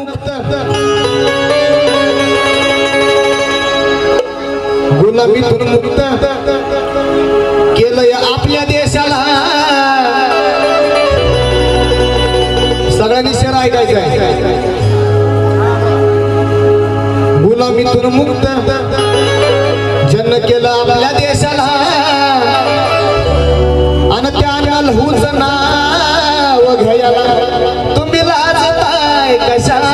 मुक्त गुलामीतून मुक्त केलं या आपल्या देशाला. सगळ्यांनी शेर ऐकायचं आहे. गुलामीतून मुक्त जन्म केलं आपल्या देशाला आणि त्या लहूच नाव घ्यायला तुम्ही लाजताय कशाला.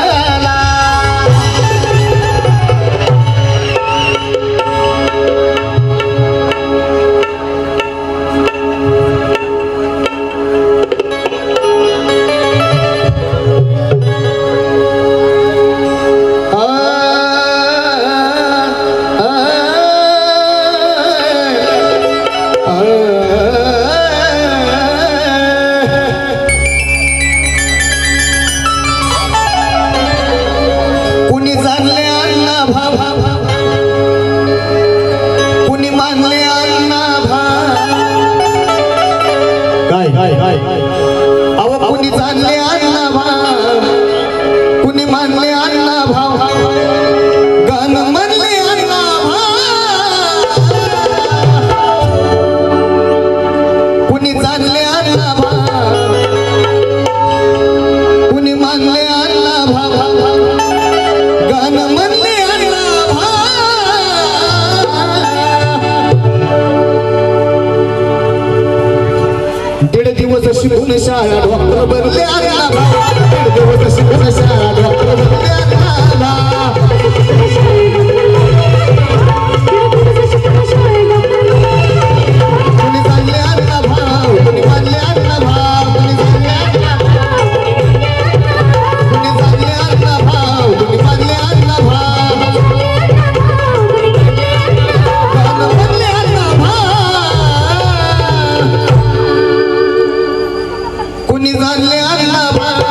शिकून शाळा डॉक्टर बनले दीड दिवस शिकून शाळा डॉक्टर बनले कुणी चालले अण्णा भाव कुणी मानले अण्णा भाव कुणी चालले अण्णा भाव कुणी मानले अण्णा भाव बनले अण्णा भाव कुणी जाणले अण्णा भाव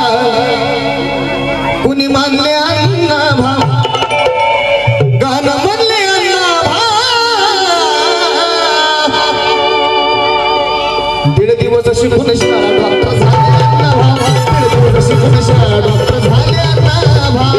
कुणी मानले अण्णा भाव गाणं म्हणले अण्णा भाव. दीड दिवस शिकून शाळा डॉक्टर झाले अण्णा भाव. दीड दिवस शिकून शाळा डॉक्टर झाले अण्णा भाव.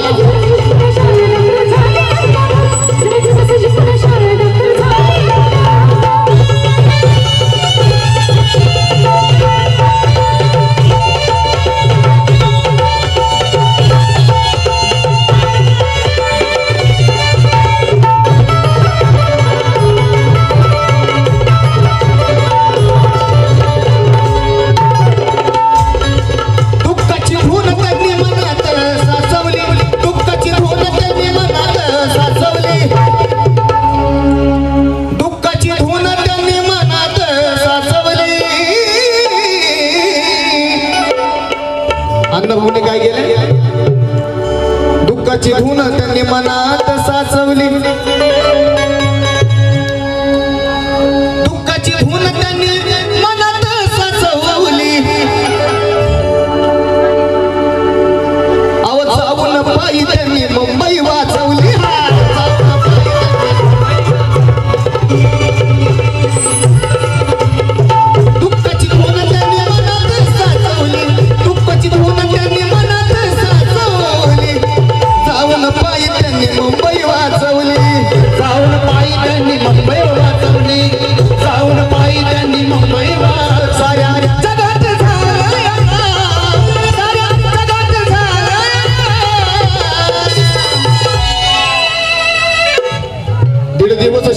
अण्णाभाऊने काय केलं दुःखाची धून त्यांनी मनात साचवली. दुःखाची धून त्यांनी मनात साचवली. आवाज जाऊन पायी त्यांनी मुंबई वाचवली.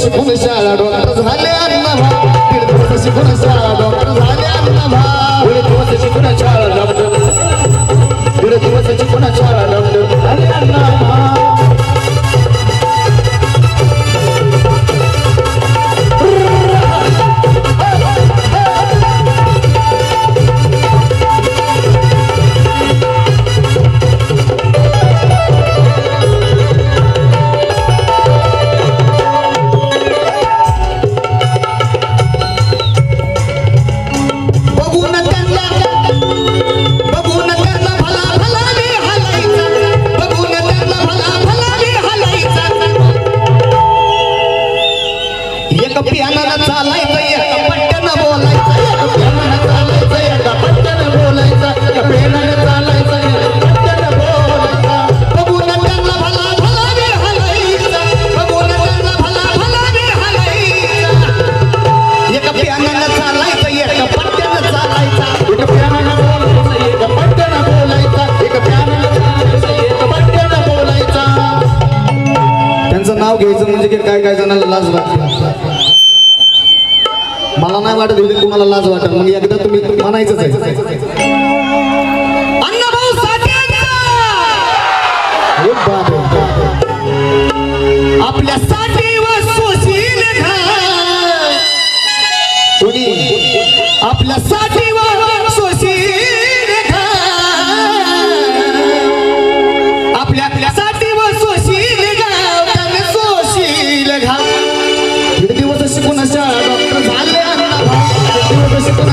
शिकून शाळा डॉक्टर झाले अण्णा भाव. दीड दिवस शिकून शाळा डॉक्टर झाले अण्णा भाव. दीड दिवस शिकून शाळा डॉक्टर दीड दिवस शिकून शाळा डॉक्टर झाले अण्णा भाव. बघून त्यांना भला भला हलायचा. बघून नाव घ्यायचं म्हणजे की काय काय जणांना लाज वाटते. मला नाही वाटत होते तुम्हाला लाज वाटत, मग एकदा तुम्ही म्हणायचंच आहे. अण्णाभाऊ साठेंचा हे बाप आपल्या साठीवर सोशील घाल, कोणी आपल्या साठीवर सोशील घाल, आपल्या साठीवर सोशील घाल, त्याने सोशील घाल. दीड दिवस शिकून डॉक्टर झाले अण्णाभाऊ, दीड दिवस शिकून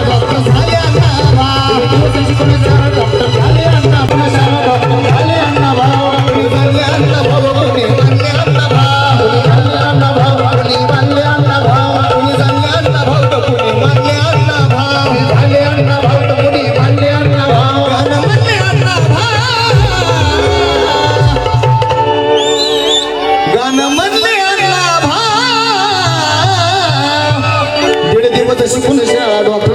डॉक्टर झाले अण्णाभाऊ, दीड दिवस शिकून डॉक्टर झाले अण्णाभाऊ, डॉक्टर झाले अण्णाभाऊ, कोणी झाले अण्णाभाऊ, कोणी झाले अण्णाभाऊ, कोणी झाले अण्णाभाऊ, कोणी झाले अण्णाभाऊ, कोणी झाले अण्णाभाऊ, कोणी झाले अण्णाभाऊ, झाले अण्णाभाऊ, कोणी झाले अण्णाभाऊ, गाणं म्हणले अण्णाभाऊ, गाणं म्हणले अण्णाभाऊ. दीड दिवस शिकून डॉक्टर